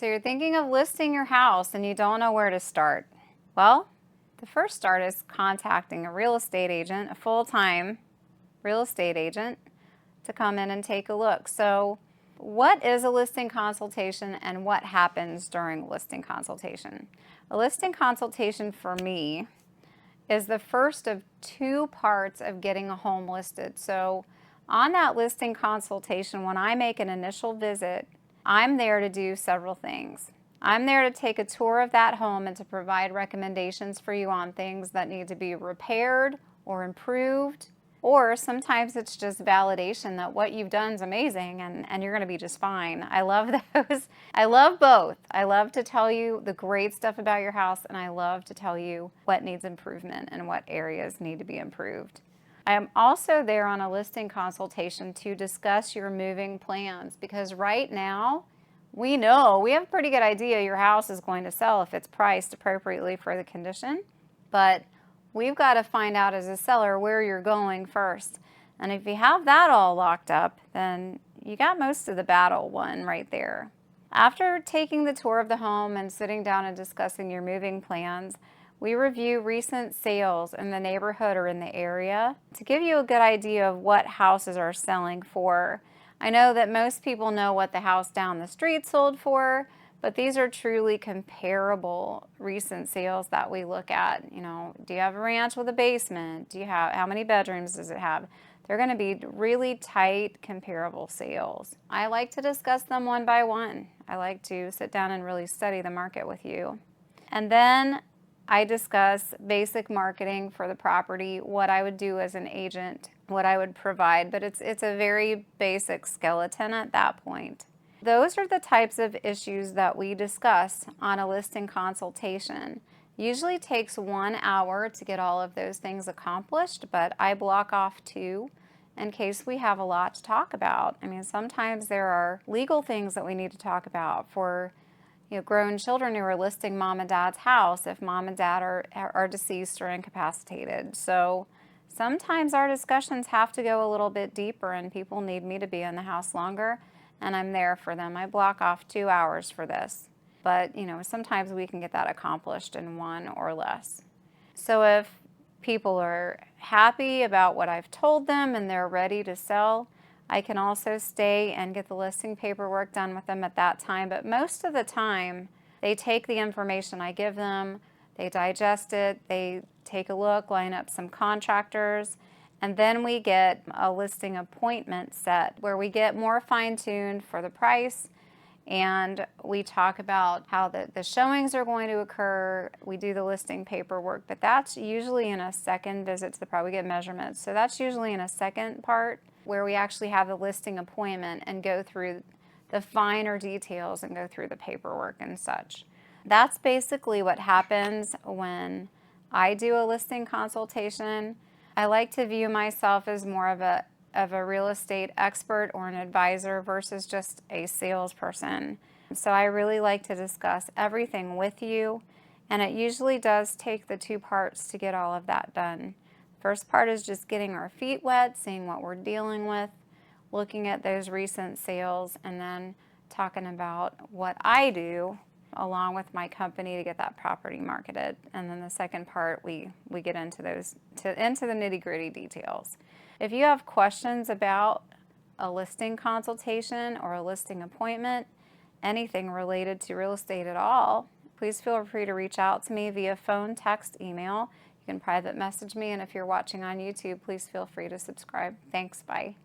So you're thinking of listing your house and you don't know where to start. Well, the first start is contacting a real estate agent, a full-time real estate agent, to come in and take a look. So what is a listing consultation and what happens during a listing consultation? A listing consultation for me is the first of two parts of getting a home listed. So on that listing consultation, when I make an initial visit, I'm there to do several things. I'm there to take a tour of that home and to provide recommendations for you on things that need to be repaired or improved. Or sometimes it's just validation that what you've done is amazing and you're going to be just fine. I love those. I love both. I love to tell you the great stuff about your house, and I love to tell you what needs improvement and what areas need to be improved. I am also there on a listing consultation to discuss your moving plans, because right now we know, we have a pretty good idea your house is going to sell if it's priced appropriately for the condition, but we've got to find out as a seller where you're going first. And if you have that all locked up, then you got most of the battle won right there. After taking the tour of the home and sitting down and discussing your moving plans, we review recent sales in the neighborhood or in the area to give you a good idea of what houses are selling for. I know that most people know what the house down the street sold for, but these are truly comparable recent sales that we look at. You know, do you have a ranch with a basement? Do you have, how many bedrooms does it have? They're going to be really tight, comparable sales. I like to discuss them one by one. I like to sit down and really study the market with you. And then I discuss basic marketing for the property, what I would do as an agent, what I would provide, but it's a very basic skeleton at that point. Those are the types of issues that we discuss on a listing consultation. Usually takes 1 hour to get all of those things accomplished, but I block off 2 in case we have a lot to talk about. I mean, sometimes there are legal things that we need to talk about for grown children who are listing mom and dad's house if mom and dad are deceased or incapacitated. So sometimes our discussions have to go a little bit deeper and people need me to be in the house longer, and I'm there for them. I block off 2 hours for this. But sometimes we can get that accomplished in 1 or less. So if people are happy about what I've told them and they're ready to sell, I can also stay and get the listing paperwork done with them at that time. But most of the time, they take the information I give them, they digest it, they take a look, line up some contractors, and then we get a listing appointment set where we get more fine-tuned for the price, and we talk about how the showings are going to occur. We do the listing paperwork, but that's usually in a second visit to the property. We get measurements, so that's usually in a second part where we actually have the listing appointment and go through the finer details and go through the paperwork and such. That's basically what happens when I do a listing consultation. I like to view myself as more of a real estate expert or an advisor versus just a salesperson. So I really like to discuss everything with you, and it usually does take the 2 parts to get all of that done. First part is just getting our feet wet, seeing what we're dealing with, looking at those recent sales, and then talking about what I do along with my company to get that property marketed. And then the second part, we get into the nitty-gritty details. If you have questions about a listing consultation or a listing appointment, anything related to real estate at all, please feel free to reach out to me via phone, text, email. You can private message me, and if you're watching on YouTube, please feel free to subscribe. Thanks, bye.